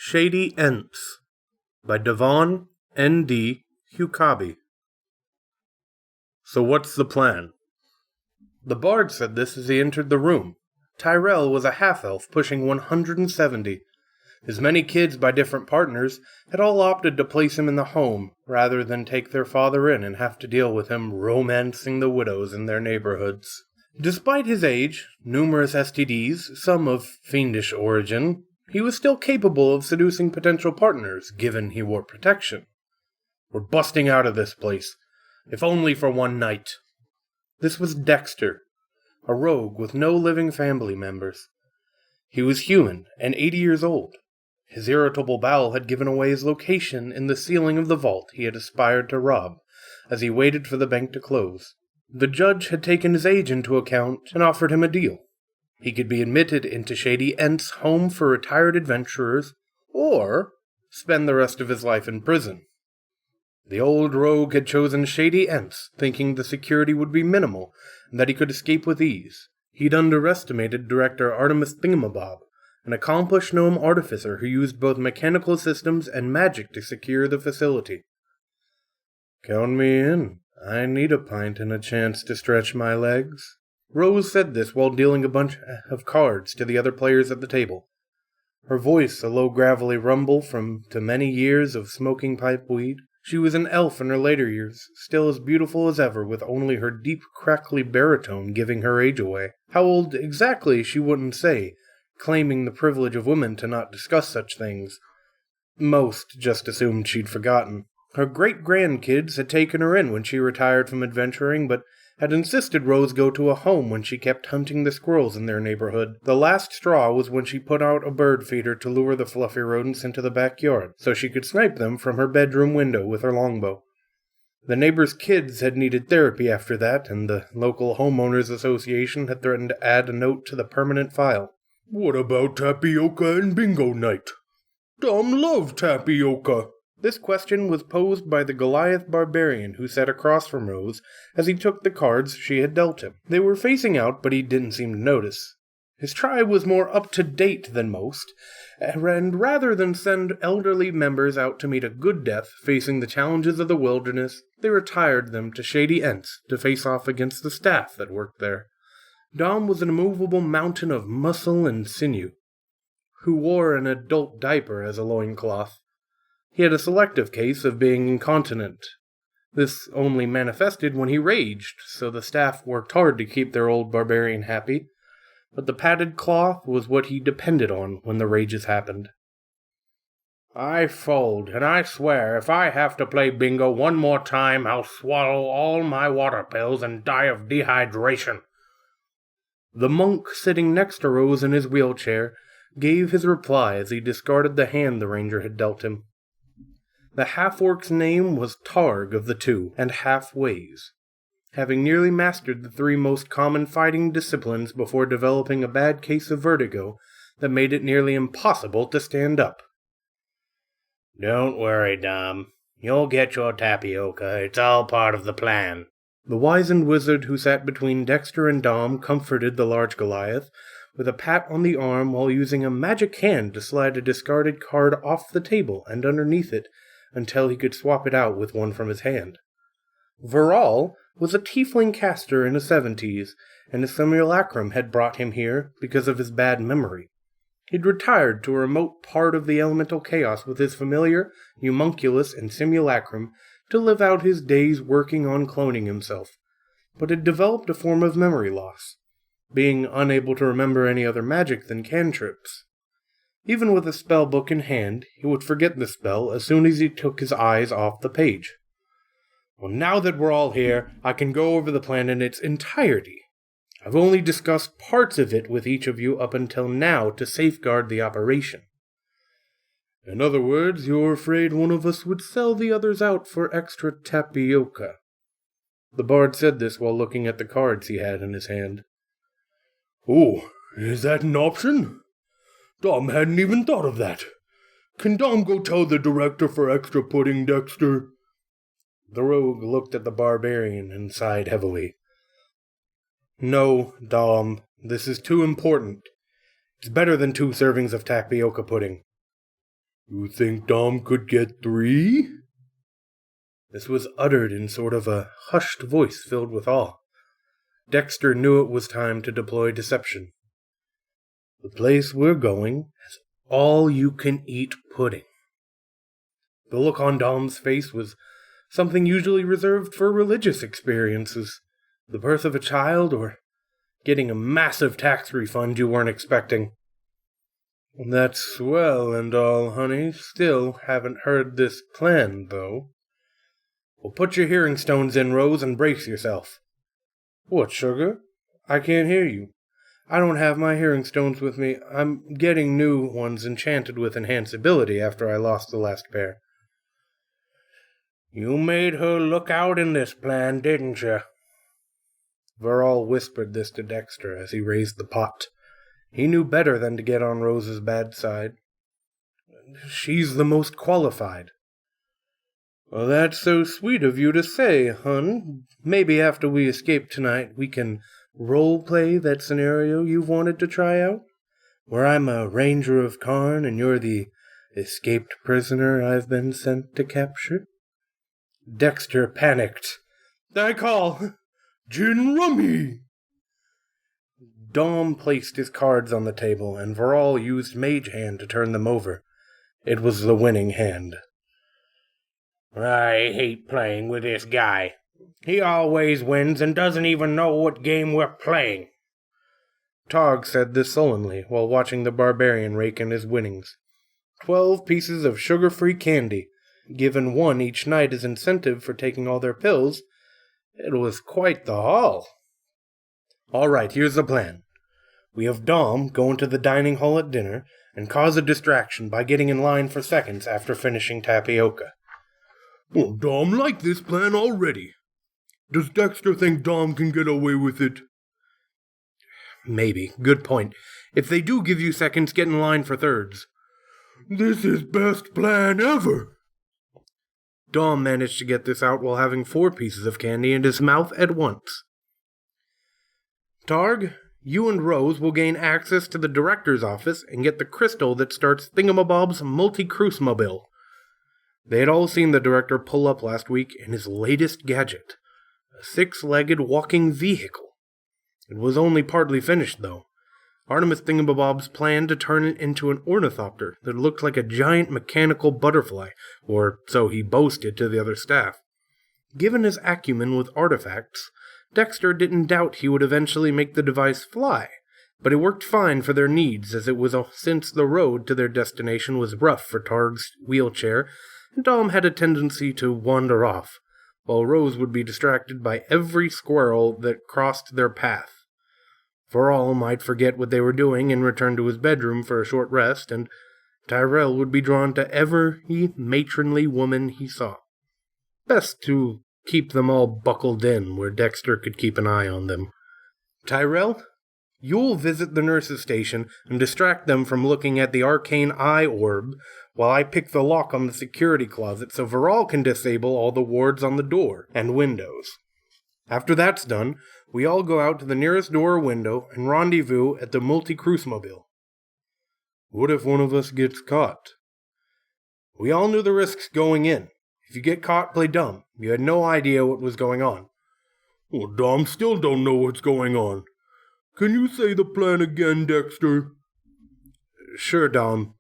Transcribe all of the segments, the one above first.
Shady Ents by Davan, N.D. Hucabi. So what's the plan? The bard said this as he entered the room. Tyrell was a half-elf pushing 170. His many kids by different partners had all opted to place him in the home, rather than take their father in and have to deal with him romancing the widows in their neighborhoods. Despite his age, numerous STDs, some of fiendish origin, he was still capable of seducing potential partners, given he wore protection. We're busting out of this place, if only for one night. This was Dexter, a rogue with no living family members. He was human and 80 years old. His irritable bowel had given away his location in the ceiling of the vault he had aspired to rob, as he waited for the bank to close. The judge had taken his age into account and offered him a deal. He could be admitted into Shady Ents' home for retired adventurers, or spend the rest of his life in prison. The old rogue had chosen Shady Ents, thinking the security would be minimal and that he could escape with ease. He'd underestimated Director Artemis Thingamabob, an accomplished gnome artificer who used both mechanical systems and magic to secure the facility. "Count me in. I need a pint and a chance to stretch my legs." Rose said this while dealing a bunch of cards to the other players at the table. Her voice a low gravelly rumble from to many years of smoking pipe weed. She was an elf in her later years, still as beautiful as ever, with only her deep, crackly baritone giving her age away. How old exactly she wouldn't say, claiming the privilege of women to not discuss such things. Most just assumed she'd forgotten. Her great-grandkids had taken her in when she retired from adventuring, but had insisted Rose go to a home when she kept hunting the squirrels in their neighborhood. The last straw was when she put out a bird feeder to lure the fluffy rodents into the backyard, so she could snipe them from her bedroom window with her longbow. The neighbors' kids had needed therapy after that, and the local homeowners association had threatened to add a note to the permanent file. "What about tapioca and bingo night? Dom loved tapioca." This question was posed by the Goliath barbarian who sat across from Rose as he took the cards she had dealt him. They were facing out, but he didn't seem to notice. His tribe was more up-to-date than most, and rather than send elderly members out to meet a good death facing the challenges of the wilderness, they retired them to Shady Ents to face off against the staff that worked there. Dom was an immovable mountain of muscle and sinew, who wore an adult diaper as a loincloth. He had a selective case of being incontinent. This only manifested when he raged, so the staff worked hard to keep their old barbarian happy, but the padded cloth was what he depended on when the rages happened. "I fold, and I swear if I have to play bingo one more time, I'll swallow all my water pills and die of dehydration." The monk sitting next to Rose in his wheelchair gave his reply as he discarded the hand the ranger had dealt him. The half-orc's name was Targ of the two, and half-ways, having nearly mastered the three most common fighting disciplines before developing a bad case of vertigo that made it nearly impossible to stand up. "Don't worry, Dom. You'll get your tapioca. It's all part of the plan." The wizened wizard who sat between Dexter and Dom comforted the large Goliath with a pat on the arm while using a magic hand to slide a discarded card off the table and underneath it until he could swap it out with one from his hand. Viral was a tiefling caster in his 70s, and a simulacrum had brought him here because of his bad memory. He'd retired to a remote part of the elemental chaos with his familiar, homunculus, and simulacrum to live out his days working on cloning himself, but had developed a form of memory loss, being unable to remember any other magic than cantrips. Even with a spell book in hand, he would forget the spell as soon as he took his eyes off the page. "Well, now that we're all here, I can go over the plan in its entirety. I've only discussed parts of it with each of you up until now to safeguard the operation." "In other words, you're afraid one of us would sell the others out for extra tapioca." The bard said this while looking at the cards he had in his hand. "Oh, is that an option? Dom hadn't even thought of that. Can Dom go tell the director for extra pudding, Dexter?" The rogue looked at the barbarian and sighed heavily. "No, Dom, this is too important. It's better than 2 servings of tapioca pudding." You think Dom could get 3? This was uttered in sort of a hushed voice filled with awe. Dexter knew it was time to deploy deception. The place we're going has all-you-can-eat pudding. The look on Dom's face was something usually reserved for religious experiences, the birth of a child, or getting a massive tax refund you weren't expecting. That's swell and all, honey. Still haven't heard this plan, though. Well, put your hearing stones in, Rose, and brace yourself. What, sugar? I can't hear you. I don't have my hearing stones with me. I'm getting new ones enchanted with enhanceability after I lost the last pair. You made her look out in this plan, didn't you? Verral whispered this to Dexter as he raised the pot. He knew better than to get on Rose's bad side. She's the most qualified. Well, that's so sweet of you to say, hun. Maybe after we escape tonight, we can role-play that scenario you've wanted to try out? Where I'm a ranger of Karn and you're the escaped prisoner I've been sent to capture? Dexter panicked. I call Gin Rummy! Dom placed his cards on the table, and Verral used Mage Hand to turn them over. It was the winning hand. I hate playing with this guy. He always wins and doesn't even know what game we're playing. Tog said this sullenly while watching the barbarian rake in his winnings. 12 pieces of sugar-free candy, given 1 each night as incentive for taking all their pills. It was quite the haul. All right, here's the plan. We have Dom go into the dining hall at dinner and cause a distraction by getting in line for seconds after finishing tapioca. Well, Dom liked this plan already. Does Dexter think Dom can get away with it? Maybe. Good point. If they do give you seconds, get in line for thirds. This is best plan ever. Dom managed to get this out while having 4 pieces of candy in his mouth at once. Targ, you and Rose will gain access to the director's office and get the crystal that starts Thingamabob's multi-cruise-mobile. They had all seen the director pull up last week in his latest gadget, a 6-legged walking vehicle. It was only partly finished, though. Artemis Thingamabob's planned to turn it into an ornithopter that looked like a giant mechanical butterfly, or so he boasted to the other staff. Given his acumen with artifacts, Dexter didn't doubt he would eventually make the device fly, but it worked fine for their needs as it was since the road to their destination was rough for Targ's wheelchair, and Dom had a tendency to wander off, while Rose would be distracted by every squirrel that crossed their path. Verral might forget what they were doing and return to his bedroom for a short rest, and Tyrell would be drawn to every matronly woman he saw. Best to keep them all buckled in where Dexter could keep an eye on them. Tyrell, you'll visit the nurse's station and distract them from looking at the arcane eye orb while I pick the lock on the security closet so Verral can disable all the wards on the door and windows. After that's done, we all go out to the nearest door or window and rendezvous at the multi-cruise-mobile. What if one of us gets caught? We all knew the risks going in. If you get caught, play dumb. You had no idea what was going on. Well, Dom still don't know what's going on. Can you say the plan again, Dexter? Sure, Dom.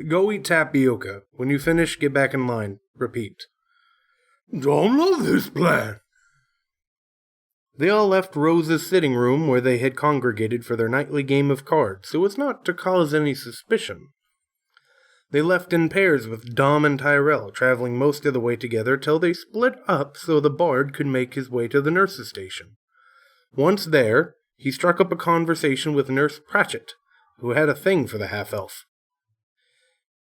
Go eat tapioca. When you finish, get back in line. Repeat. Dom loves this plan. They all left Rose's sitting room where they had congregated for their nightly game of cards, so as not to cause any suspicion. They left in pairs with Dom and Tyrell, traveling most of the way together till they split up so the bard could make his way to the nurse's station. Once there, he struck up a conversation with Nurse Pratchett, who had a thing for the half-elf.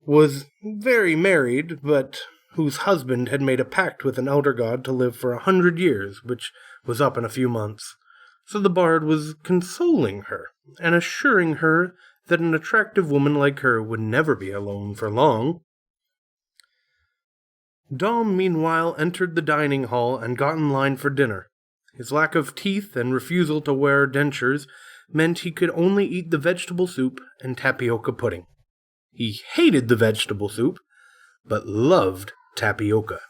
Was very married, but whose husband had made a pact with an elder god to live for 100 years, which was up in a few months. So the bard was consoling her, and assuring her that an attractive woman like her would never be alone for long. Dom, meanwhile, entered the dining hall and got in line for dinner. His lack of teeth and refusal to wear dentures meant he could only eat the vegetable soup and tapioca pudding. He hated the vegetable soup, but loved tapioca.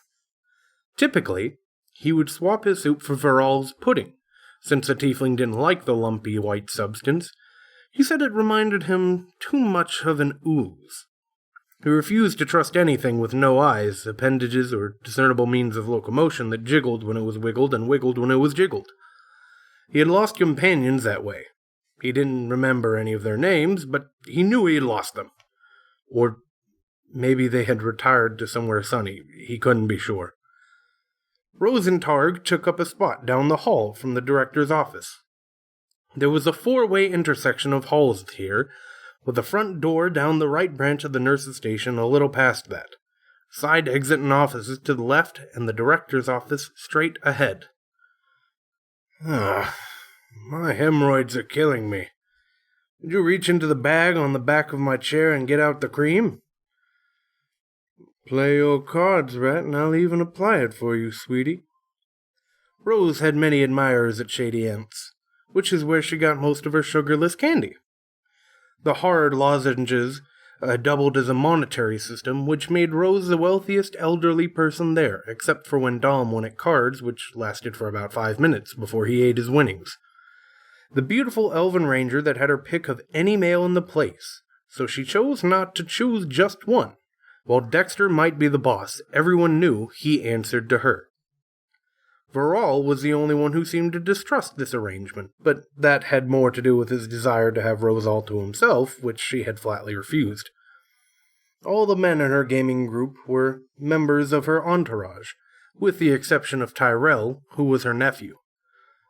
Typically, he would swap his soup for Varal's pudding, since the tiefling didn't like the lumpy white substance. He said it reminded him too much of an ooze. He refused to trust anything with no eyes, appendages, or discernible means of locomotion that jiggled when it was wiggled and wiggled when it was jiggled. He had lost companions that way. He didn't remember any of their names, but he knew he had lost them. Or maybe they had retired to somewhere sunny. He couldn't be sure. Rose and Targ took up a spot down the hall from the director's office. There was a 4-way intersection of halls here, with a front door down the right branch of the nurse's station a little past that. Side exit and offices to the left, and the director's office straight ahead. My hemorrhoids are killing me. Would you reach into the bag on the back of my chair and get out the cream? Play your cards, Rat, and I'll even apply it for you, sweetie. Rose had many admirers at Shady Ents, which is where she got most of her sugarless candy. The hard lozenges doubled as a monetary system, which made Rose the wealthiest elderly person there, except for when Dom won at cards, which lasted for about 5 minutes before he ate his winnings. The beautiful elven ranger that had her pick of any male in the place, so she chose not to choose just one. While Dexter might be the boss, everyone knew he answered to her. Varal was the only one who seemed to distrust this arrangement, but that had more to do with his desire to have Rose all to himself, which she had flatly refused. All the men in her gaming group were members of her entourage, with the exception of Tyrell, who was her nephew.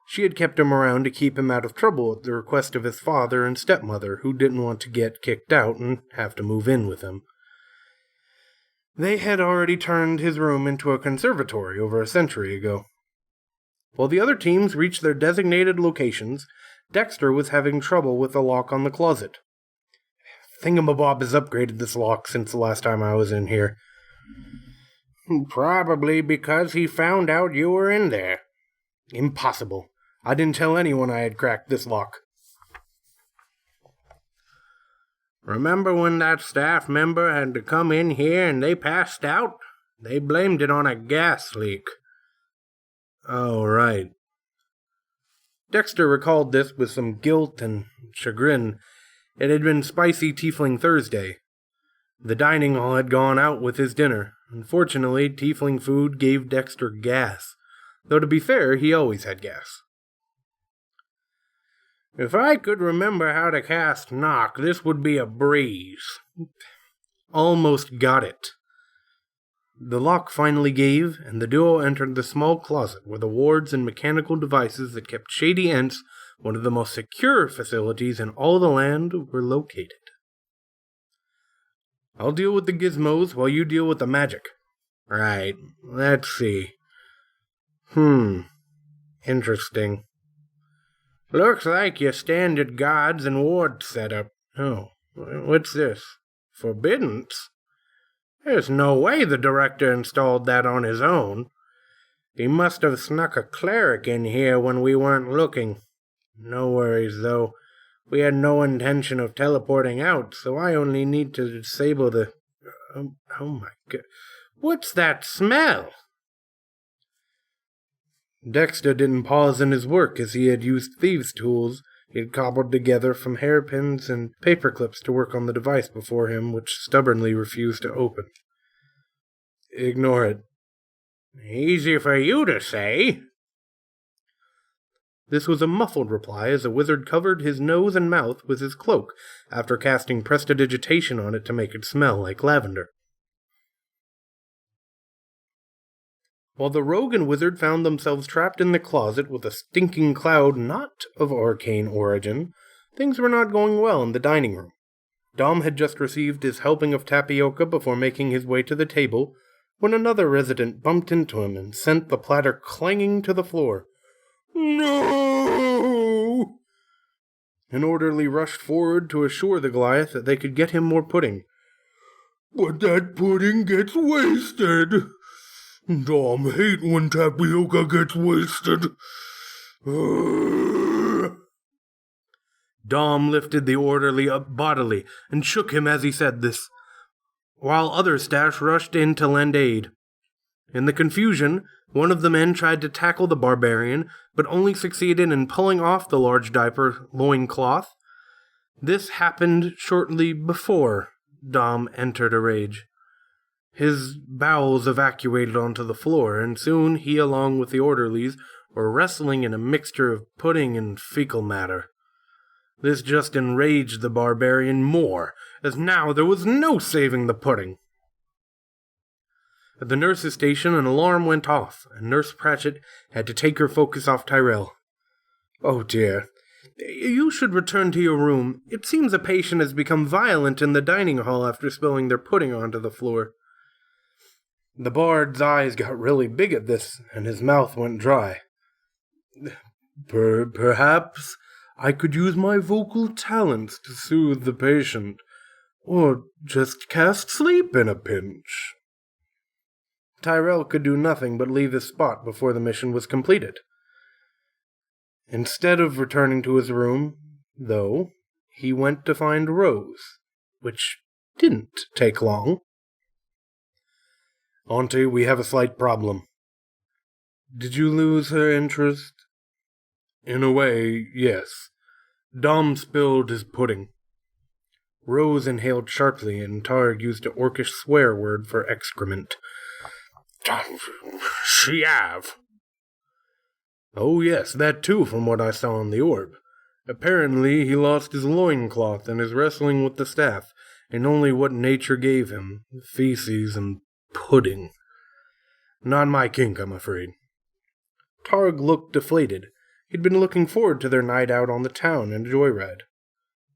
She had kept him around to keep him out of trouble at the request of his father and stepmother, who didn't want to get kicked out and have to move in with him. They had already turned his room into a conservatory over a century ago. While the other teams reached their designated locations, Dexter was having trouble with the lock on the closet. Thingamabob has upgraded this lock since the last time I was in here. Probably because he found out you were in there. Impossible. I didn't tell anyone I had cracked this lock. Remember when that staff member had to come in here and they passed out? They blamed it on a gas leak. Oh, right. Dexter recalled this with some guilt and chagrin. It had been Spicy Tiefling Thursday. The dining hall had gone out with his dinner. Unfortunately, Tiefling food gave Dexter gas. Though to be fair, he always had gas. If I could remember how to cast Knock, this would be a breeze. Almost got it. The lock finally gave, and the duo entered the small closet where the wards and mechanical devices that kept Shady Ents, one of the most secure facilities in all the land, were located. I'll deal with the gizmos while you deal with the magic. Right, let's see. Interesting. Looks like your standard guards and wards setup. Oh, what's this? Forbiddance? There's no way the director installed that on his own. He must have snuck a cleric in here when we weren't looking. No worries, though. We had no intention of teleporting out, so I only need to disable the... Oh my God. What's that smell? Dexter didn't pause in his work as he had used thieves' tools he had cobbled together from hairpins and paperclips to work on the device before him, which stubbornly refused to open. Ignore it. Easy for you to say. This was a muffled reply as the wizard covered his nose and mouth with his cloak after casting prestidigitation on it to make it smell like lavender. While the rogue and wizard found themselves trapped in the closet with a stinking cloud not of arcane origin, things were not going well in the dining room. Dom had just received his helping of tapioca before making his way to the table, when another resident bumped into him and sent the platter clanging to the floor. No! An orderly rushed forward to assure the Goliath that they could get him more pudding. But that pudding gets wasted. Dom hate when tapioca gets wasted. Dom lifted the orderly up bodily and shook him as he said this. while other staff rushed in to lend aid. In the confusion, one of the men tried to tackle the barbarian, but only succeeded in pulling off the large diaper loincloth. This happened shortly before Dom entered a rage. His bowels evacuated onto the floor, and soon he, along with the orderlies, were wrestling in a mixture of pudding and fecal matter. This just enraged the barbarian more, as now there was no saving the pudding. At the nurse's station, an alarm went off, and Nurse Pratchett had to take her focus off Tyrell. "Oh dear, you should return to your room. It seems a patient has become violent in the dining hall after spilling their pudding onto the floor." The bard's eyes got really big at this, and his mouth went dry. Perhaps I could use my vocal talents to soothe the patient, or just cast sleep in a pinch. Tyrell could do nothing but leave his spot before the mission was completed. Instead of returning to his room, though, he went to find Rose, which didn't take long. "Auntie, we have a slight problem." "Did you lose her interest?" "In a way, yes. Dom spilled his pudding." Rose inhaled sharply, and Targ used an orcish swear word for excrement. "She have." "Oh yes, that too, from what I saw in the orb. Apparently he lost his loincloth and is wrestling with the staff, and only what nature gave him, feces and pudding. Not my kink, I'm afraid." Targ looked deflated. He'd been looking forward to their night out on the town and a joyride.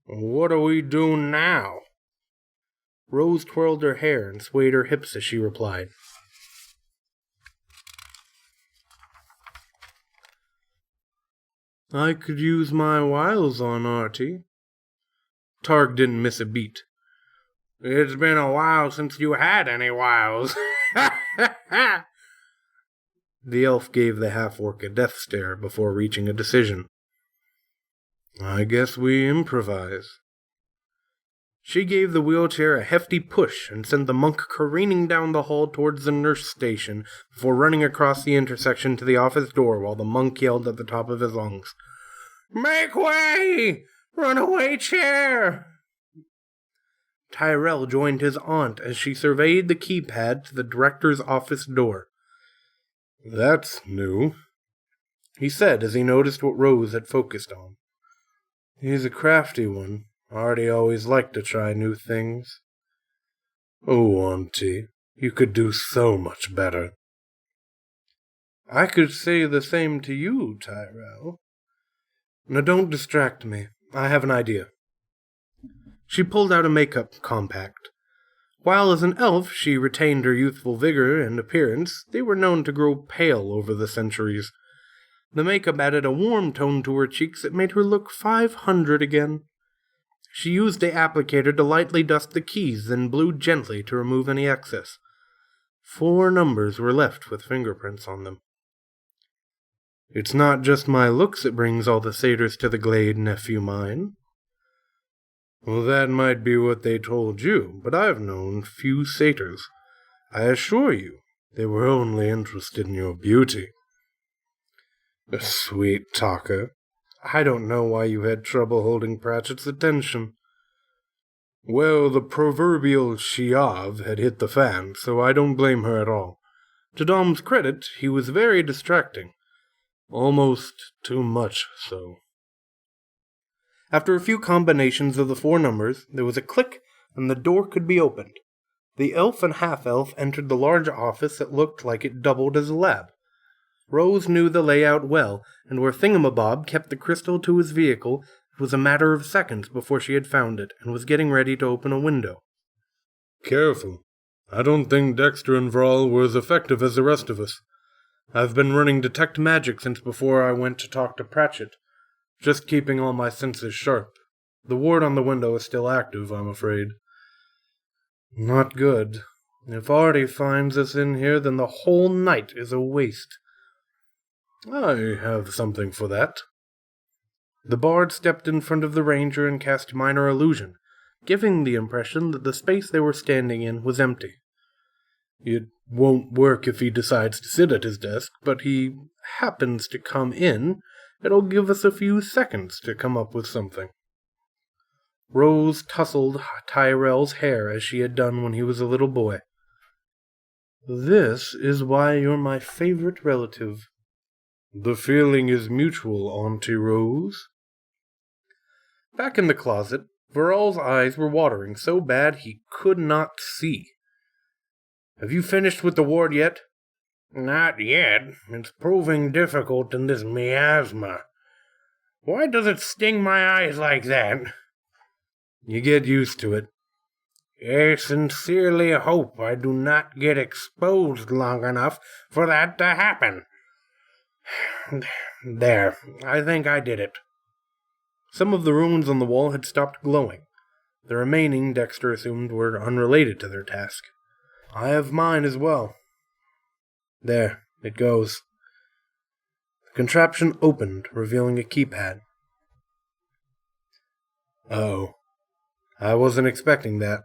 "What do we do now?" Rose twirled her hair and swayed her hips as she replied. "I could use my wiles on Artie." Targ didn't miss a beat. "It's been a while since you had any wiles." The elf gave the half-orc a death stare before reaching a decision. "I guess we improvise." She gave the wheelchair a hefty push and sent the monk careening down the hall towards the nurse station before running across the intersection to the office door while the monk yelled at the top of his lungs, "Make way! Runaway chair!" Tyrell joined his aunt as she surveyed the keypad to the director's office door. "That's new," he said as he noticed what Rose had focused on. "He's a crafty one. Artie always liked to try new things." "Oh, Auntie, you could do so much better." "I could say the same to you, Tyrell. Now don't distract me. I have an idea." She pulled out a makeup compact. While as an elf she retained her youthful vigor and appearance, they were known to grow pale over the centuries. The makeup added a warm tone to her cheeks that made her look 500 again. She used the applicator to lightly dust the keys, then blew gently to remove any excess. 4 numbers were left with fingerprints on them. "It's not just my looks that brings all the satyrs to the glade, nephew mine." "Well, that might be what they told you, but I've known few satyrs. I assure you, they were only interested in your beauty." "Sweet talker. I don't know why you had trouble holding Pratchett's attention." "Well, the proverbial Shiav had hit the fan, so I don't blame her at all. To Dom's credit, he was very distracting. Almost too much so." After a few combinations of the 4 numbers, there was a click, and the door could be opened. The elf and half-elf entered the large office that looked like it doubled as a lab. Rose knew the layout well, and where Thingamabob kept the crystal to his vehicle, it was a matter of seconds before she had found it, and was getting ready to open a window. "Careful. I don't think Dexter and Vrall were as effective as the rest of us. I've been running detect magic since before I went to talk to Pratchett. Just keeping all my senses sharp. The ward on the window is still active, I'm afraid." "Not good. If Artie finds us in here, then the whole night is a waste." "I have something for that." The bard stepped in front of the ranger and cast minor illusion. giving the impression that the space they were standing in was empty. It won't work if he decides to sit at his desk, but he happens to come in. It'll give us a few seconds to come up with something. Rose tousled Tyrell's hair as she had done when he was a little boy. This is why you're my favorite relative. The feeling is mutual, Auntie Rose. Back in the closet, Varal's eyes were watering so bad he could not see. Have you finished with the ward yet? Not yet. It's proving difficult in this miasma. Why does it sting my eyes like that? You get used to it. I sincerely hope I do not get exposed long enough for that to happen. There, I think I did it. Some of the runes on the wall had stopped glowing. The remaining, Dexter assumed, were unrelated to their task. I have mine as well. There, it goes. The contraption opened, revealing a keypad. Oh, I wasn't expecting that.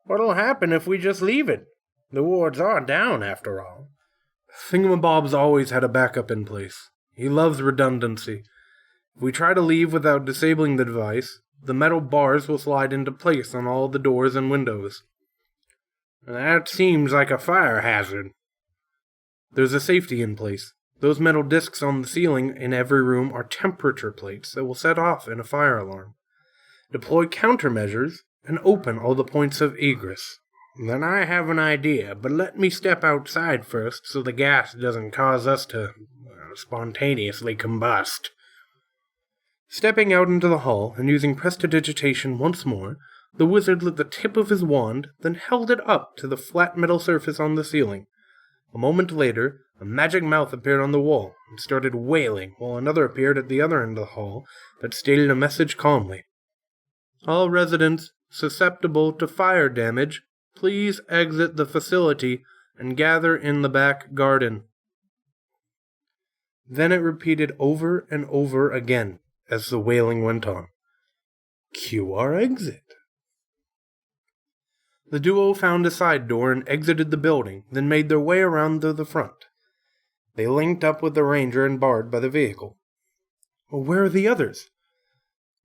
What'll happen if we just leave it? The wards are down, after all. Thingamabob's always had a backup in place. He loves redundancy. If we try to leave without disabling the device, the metal bars will slide into place on all the doors and windows. That seems like a fire hazard. There's a safety in place. Those metal discs on the ceiling in every room are temperature plates that will set off in a fire alarm. Deploy countermeasures and open all the points of egress. Then I have an idea, but let me step outside first so the gas doesn't cause us to spontaneously combust. Stepping out into the hall and using prestidigitation once more, the wizard lit the tip of his wand, then held it up to the flat metal surface on the ceiling. A moment later, a magic mouth appeared on the wall and started wailing, while another appeared at the other end of the hall that stated a message calmly. All residents susceptible to fire damage, please exit the facility and gather in the back garden. Then it repeated over and over again as the wailing went on. Cue our exit. The duo found a side door and exited the building, then made their way around to the front. They linked up with the ranger and Bard by the vehicle. Well, where are the others?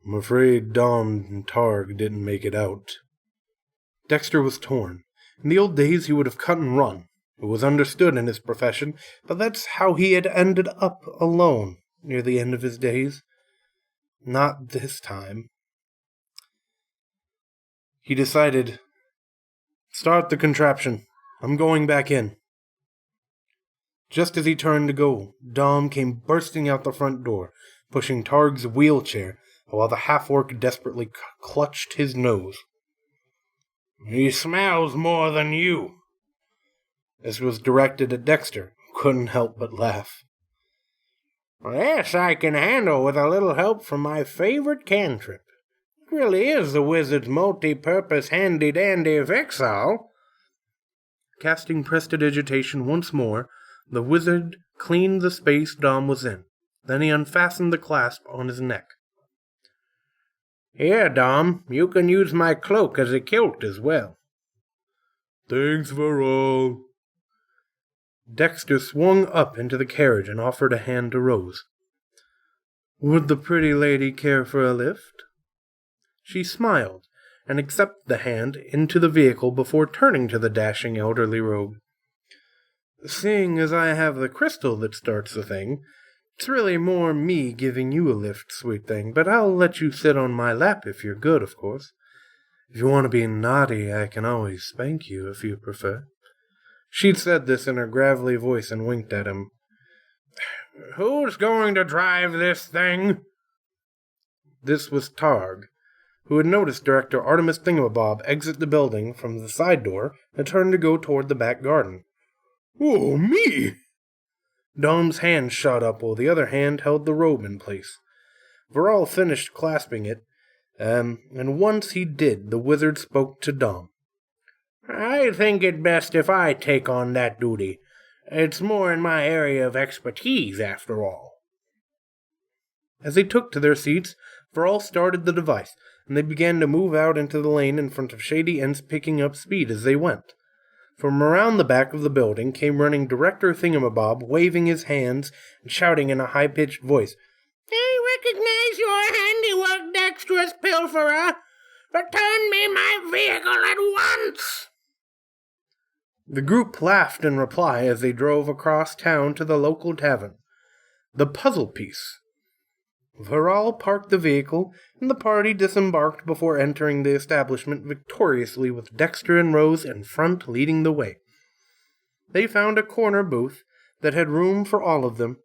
I'm afraid Dom and Targ didn't make it out. Dexter was torn. In the old days he would have cut and run. It was understood in his profession, but that's how he had ended up alone near the end of his days. Not this time. He decided, start the contraption. I'm going back in. Just as he turned to go, Dom came bursting out the front door, pushing Targ's wheelchair, while the half-orc desperately clutched his nose. He smells more than you. This was directed at Dexter, who couldn't help but laugh. Yes, I can handle with a little help from my favorite cantrip. It really is the wizard's multi-purpose handy-dandy fix-all. Casting prestidigitation once more, the wizard cleaned the space Dom was in. Then he unfastened the clasp on his neck. Here, Dom, you can use my cloak as a kilt as well. Thanks, Varol. Dexter swung up into the carriage and offered a hand to Rose. Would the pretty lady care for a lift? She smiled and accepted the hand into the vehicle before turning to the dashing elderly rogue. Seeing as I have the crystal that starts the thing, it's really more me giving you a lift, sweet thing, but I'll let you sit on my lap if you're good, of course. If you want to be naughty, I can always spank you if you prefer. She'd said this in her gravelly voice and winked at him. Who's going to drive this thing? This was Targ, who had noticed Director Artemis Thingamabob exit the building from the side door and turned to go toward the back garden. Oh, me! Dom's hand shot up while the other hand held the robe in place. Varol finished clasping it, and once he did, the wizard spoke to Dom. I think it best if I take on that duty. It's more in my area of expertise, after all. As they took to their seats, Varol started the device, and they began to move out into the lane in front of Shady Ents, picking up speed as they went. From around the back of the building came running Director Thingamabob, waving his hands and shouting in a high-pitched voice, "I recognize your handiwork, dexterous pilferer! Return me my vehicle at once!" The group laughed in reply as they drove across town to the local tavern. The puzzle piece. Viral parked the vehicle, and the party disembarked before entering the establishment victoriously with Dexter and Rose in front leading the way. They found a corner booth that had room for all of them.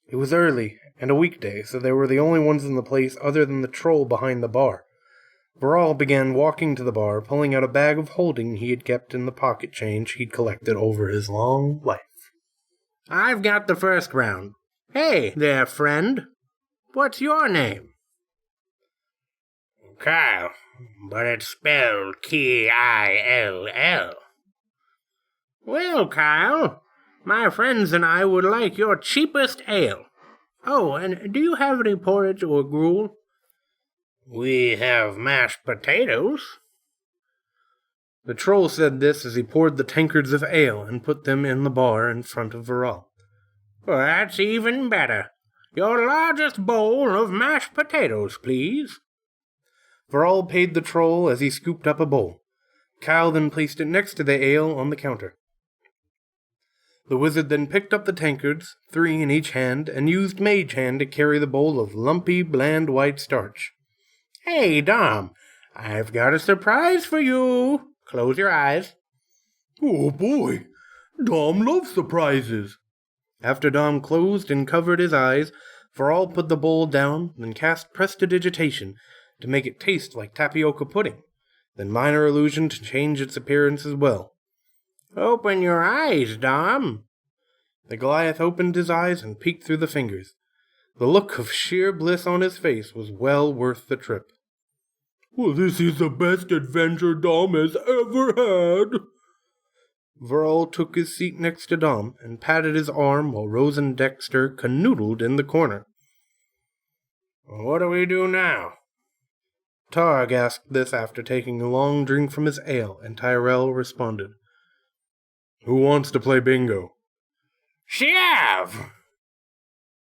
It was early, and a weekday, so they were the only ones in the place other than the troll behind the bar. Viral began walking to the bar, pulling out a bag of holding he had kept in the pocket change he'd collected over his long life. "I've got the first round. Hey there, friend. What's your name?" "Kyle, but it's spelled Kill. "Well, Kyle, my friends and I would like your cheapest ale. Oh, and do you have any porridge or gruel?" "We have mashed potatoes." The troll said this as he poured the tankards of ale and put them in the bar in front of Viral. "Well, that's even better. Your largest bowl of mashed potatoes, please." Viral paid the troll as he scooped up a bowl. Kyle then placed it next to the ale on the counter. The wizard then picked up the tankards, 3 in each hand, and used Mage Hand to carry the bowl of lumpy, bland white starch. "Hey, Dom, I've got a surprise for you. Close your eyes." "Oh boy, Dom loves surprises." After Dom closed and covered his eyes, Viral put the bowl down, then cast Prestidigitation to make it taste like tapioca pudding, then Minor Illusion to change its appearance as well. "Open your eyes, Dom." The Goliath opened his eyes and peeked through the fingers. The look of sheer bliss on his face was well worth the trip. "Well, this is the best adventure Dom has ever had." Viral took his seat next to Dom and patted his arm while Rose and Dexter canoodled in the corner. "What do we do now?" Targ asked this after taking a long drink from his ale, and Tyrell responded, "Who wants to play bingo?" "Shiv!"